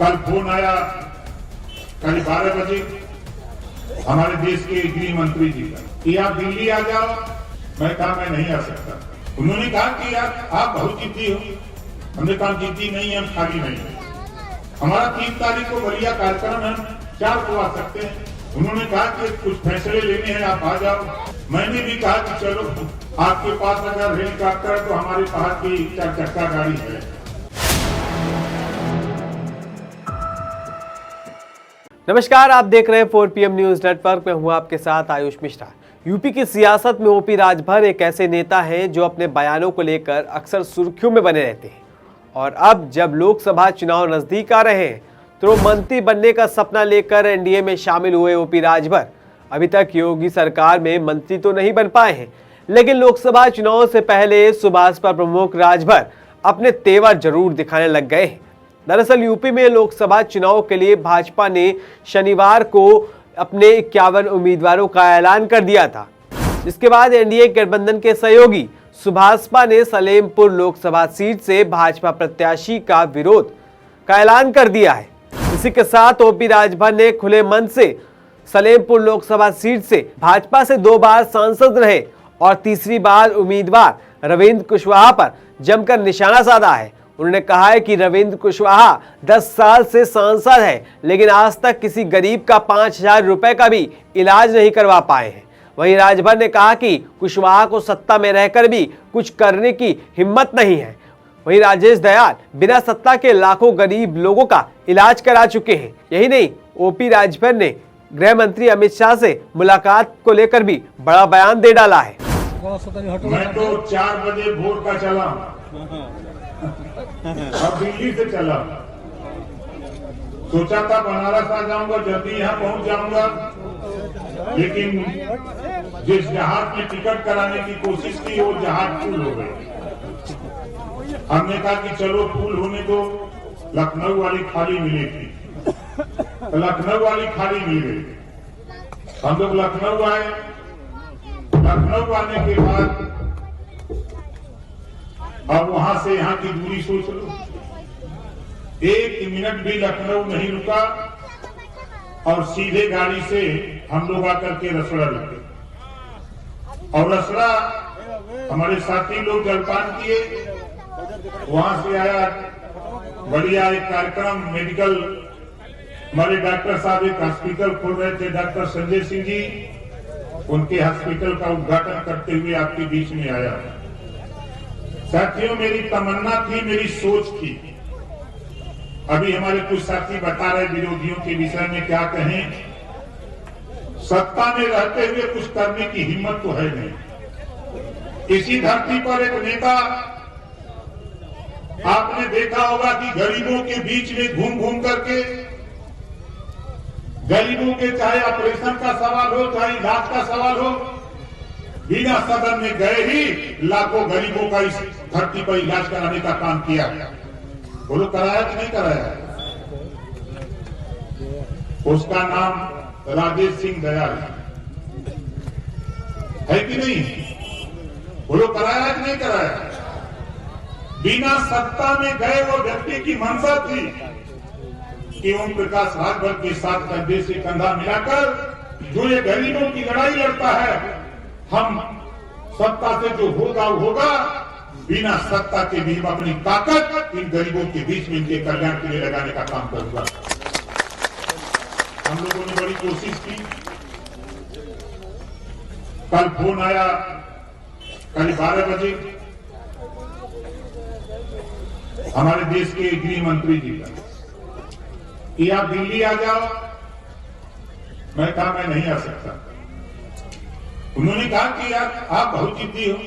कल फोन आया कल 12 बजे हमारे देश के गृह मंत्री जी का कि आप दिल्ली आ जाओ। मैं कहा मैं नहीं आ सकता। उन्होंने कहा कि यार आप बहुत जिद्दी हो। हमने कहा जिद्दी नहीं, हम खाली नहीं है। हमारा 3 तारीख को बढ़िया कार्यक्रम है, 4 को आ सकते हैं। उन्होंने कहा कि कुछ फैसले लेने हैं, आप आ जाओ। मैंने भी कहा कि चलो, आपके पास अगर हेलीकॉप्टर है तो हमारे पास भी 4 चक्का गाड़ी है। नमस्कार, आप देख रहे हैं 4PM न्यूज नेटवर्क में। हूं आपके साथ आयुष मिश्रा। यूपी की सियासत में ओपी राजभर एक ऐसे नेता हैं जो अपने बयानों को लेकर अक्सर सुर्खियों में बने रहते हैं। और अब जब लोकसभा चुनाव नजदीक आ रहे हैं तो मंत्री बनने का सपना लेकर एनडीए में शामिल हुए ओपी राजभर अभी तक योगी सरकार में मंत्री तो नहीं बन पाए हैं, लेकिन लोकसभा चुनाव से पहले सुभाषपा प्रमुख राजभर अपने तेवर जरूर दिखाने लग गए हैं। दरअसल यूपी में लोकसभा चुनाव के लिए भाजपा ने शनिवार को अपने 51 उम्मीदवारों का ऐलान कर दिया था, जिसके बाद एनडीए गठबंधन के सहयोगी सुभाषपा ने सलेमपुर लोकसभा सीट से भाजपा प्रत्याशी का विरोध का ऐलान कर दिया है। इसी के साथ ओपी राजभर ने खुले मन से सलेमपुर लोकसभा सीट से भाजपा से 2 बार सांसद रहे और तीसरी बार उम्मीदवार रविंद्र कुशवाहा पर जमकर निशाना साधा है। उन्होंने कहा है कि रविंद्र कुशवाहा 10 साल से सांसद है, लेकिन आज तक किसी गरीब का 5,000 रुपए का भी इलाज नहीं करवा पाए हैं। वहीं राजभर ने कहा कि कुशवाहा को सत्ता में रहकर भी कुछ करने की हिम्मत नहीं है। वहीं राजेश दयाल बिना सत्ता के लाखों गरीब लोगों का इलाज करा चुके हैं। यही नहीं, ओपी राजभर ने गृह मंत्री अमित शाह से मुलाकात को लेकर भी बड़ा बयान दे डाला है। मैं तो 4 बजे भोर का चला, अब दिल्ली से चला। सोचा था बनारस आ जाऊंगा, जल्दी यहाँ पहुंच जाऊंगा, लेकिन जिस जहाज में टिकट कराने की कोशिश की वो जहाज फुल हो गई। हमने कहा कि चलो फुल होने दो, लखनऊ वाली खाली मिलेगी। तो लखनऊ वाली खाली मिल गई। हम लोग लखनऊ आए। लखनऊ आने के बाद अब वहां से यहाँ की दूरी सोच लो, 1 मिनट भी लखनऊ नहीं रुका और सीधे गाड़ी से हम लोग आकर के रसड़ा रुके। और रसड़ा हमारे साथी लोग जलपान किए। वहां से आया बढ़िया एक कार्यक्रम, मेडिकल, हमारे डॉक्टर साहब एक हॉस्पिटल खोल रहे थे, डॉक्टर संजय सिंह जी। उनके हॉस्पिटल का उद्घाटन करते हुए आपके बीच में आया। साथियों, मेरी तमन्ना थी, मेरी सोच थी। अभी हमारे कुछ साथी बता रहे विरोधियों के विषय में क्या कहें। सत्ता में रहते हुए कुछ करने की हिम्मत तो है नहीं। इसी धरती पर एक नेता, आपने देखा होगा कि गरीबों के बीच में घूम घूम करके, गरीबों के चाहे ऑपरेशन का सवाल हो, चाहे इलाज का सवाल हो, बिना सदन में गए ही लाखों गरीबों का इस धरती पर इलाज कराने का काम किया। बोलो कराया कि नहीं कराया? उसका नाम राजेश सिंह दयाल है कि नहीं? बोलो कराया कि नहीं कराया? बिना सत्ता में गए वो व्यक्ति की मंशा थी कि ओम प्रकाश राजभर के साथ कंधे से कंधा मिलाकर जो ये गरीबों की लड़ाई लड़ता है, हम सत्ता से जो होगा वो होगा, बिना सत्ता के भी हम अपनी ताकत इन गरीबों के बीच में इनके कल्याण के लिए लगाने का काम करूंगा। हम लोगों ने बड़ी कोशिश की। कल फोन आया कल 12 बजे हमारे देश के गृह मंत्री जी का कि आप दिल्ली आ जाओ। मैं कहा मैं नहीं आ सकता। उन्होंने कहा कि यार आप बहुत जिद्दी हो।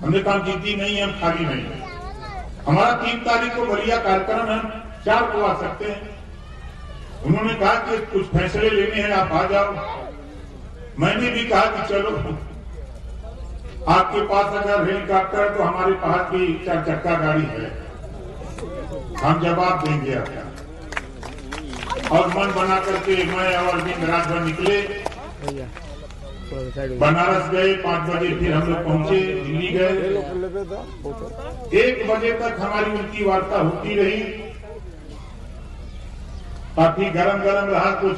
हमने कहा जिद्दी नहीं, हम खाली नहीं है। हमारा 3 तारीख को बढ़िया कार्यक्रम है, 4 को आ सकते हैं। उन्होंने कहा कि कुछ फैसले लेने हैं, आप आ जाओ। मैंने भी कहा कि चलो, आपके पास अगर हेलीकॉप्टर है तो हमारे पास भी 4 चक्का गाड़ी है, हम जवाब देंगे आपका। और मन बना करके मैं और अरविंद राजभर निकले, बनारस गए। 5 बजे फिर हम लोग पहुंचे, दिल्ली गए। 1 बजे तक हमारी उनकी वार्ता होती रही। काफी गरम गरम रहा, कुछ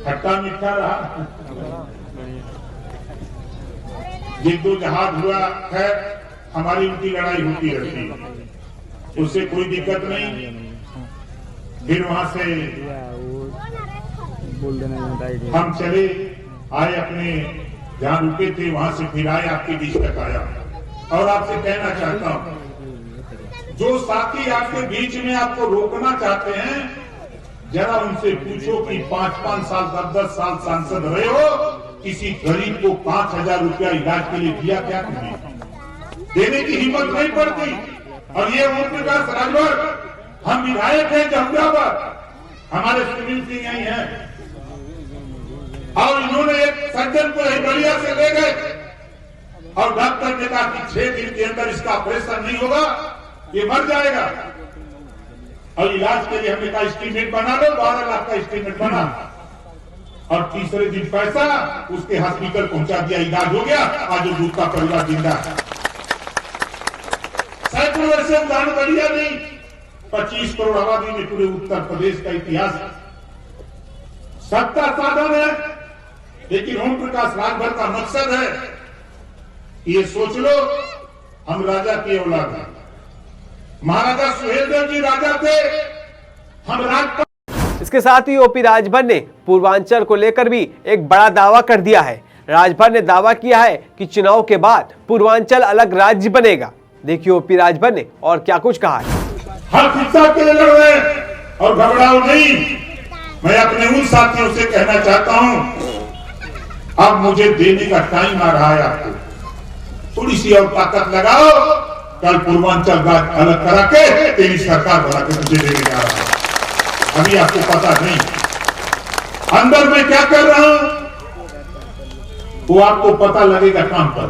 खट्टा मीठा रहा, जिद्दोजहद हुआ। खैर, हमारी उनकी लड़ाई होती रहती है, उससे कोई दिक्कत नहीं। फिर वहां से हम चले आए, अपने जहां रुके थे वहां से फिर आए, आपके बीच तक आया। और आपसे कहना चाहता हूं, जो साथी आपके बीच में आपको रोकना चाहते हैं, जरा उनसे पूछो कि 5-5 साल 10-10 साल सांसद रहे हो, किसी गरीब को 5,000 रुपया इलाज के लिए दिया क्या? देने की हिम्मत नहीं पड़ती। और ये ओम प्रकाश राजभर, हम विधायक हैं जमगाबाद, हमारे सुनील सिंह यही हैं, और इन्होंने एक सज्जन को बलिया से ले गए और डॉक्टर ने कहा कि 6 दिन के अंदर इसका ऑपरेशन नहीं होगा, ये मर जाएगा। और इलाज के लिए हमने कहा एस्टीमेट बना लो, 12 लाख का एस्टीमेट बना, और तीसरे दिन पैसा उसके हॉस्पिटल पहुंचा दिया, इलाज हो गया। आज वो दूध का परिवार जिंदा है। सैकड़ों वर्ष उदाहरण बढ़िया नहीं, 25 करोड़ आबादी में पूरे उत्तर प्रदेश का इतिहास है। सत्ता साधन है, लेकिन ओम प्रकाश राजभर का मकसद है, ये सोच लो, हम राजा की औलाद हैं। महाराजा सुहेलदेव जी राजा थे, हम राज। इसके साथ ही ओपी राजभर ने पूर्वांचल को लेकर भी एक बड़ा दावा कर दिया है। राजभर ने दावा किया है कि चुनाव के बाद पूर्वांचल अलग राज्य बनेगा। देखिए ओपी राजभर ने और क्या कुछ कहा है। हर शिक्षा के लिए लड़ रहे हैं और घबराओ नहीं। मैं अपने उन साथियों से कहना चाहता हूं, अब मुझे देने का टाइम आ रहा है। आपको थोड़ी सी और ताकत लगाओ, कल पूर्वांचल राज्य अलग करा के तेरी सरकार बना के मुझे देने जा रहा है। अभी आपको पता नहीं अंदर में क्या कर रहा हूं, वो आपको पता लगेगा काम पर।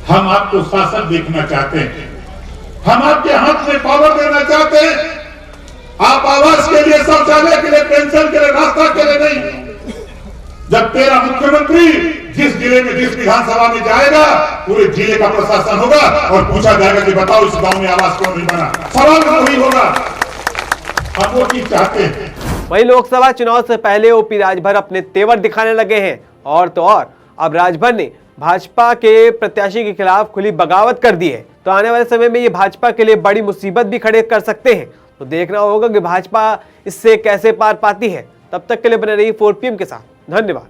हम आपको शासन देखना चाहते हैं, हम आपके हाथ में पावर देना चाहते हैं। आप आवास के लिए, शौचालय के लिए, पेंशन के लिए, रास्ता के लिए नहीं। जब तेरा मुख्यमंत्री जिस जिले में, जिस विधानसभा में जाएगा, पूरे जिले का प्रशासन होगा और पूछा जाएगा कि बताओ इस गांव में आवास क्यों नहीं बना। सवाल वही होगा। हम वो चीज चाहते हैं। वहीं लोकसभा चुनाव से पहले ओपी राजभर अपने तेवर दिखाने लगे हैं। और तो और अब राजभर ने भाजपा के प्रत्याशी के खिलाफ खुली बगावत कर दी है। तो आने वाले समय में ये भाजपा के लिए बड़ी मुसीबत भी खड़े कर सकते हैं। तो देखना होगा कि भाजपा इससे कैसे पार पाती है। तब तक के लिए बने रहिए 4PM के साथ। धन्यवाद।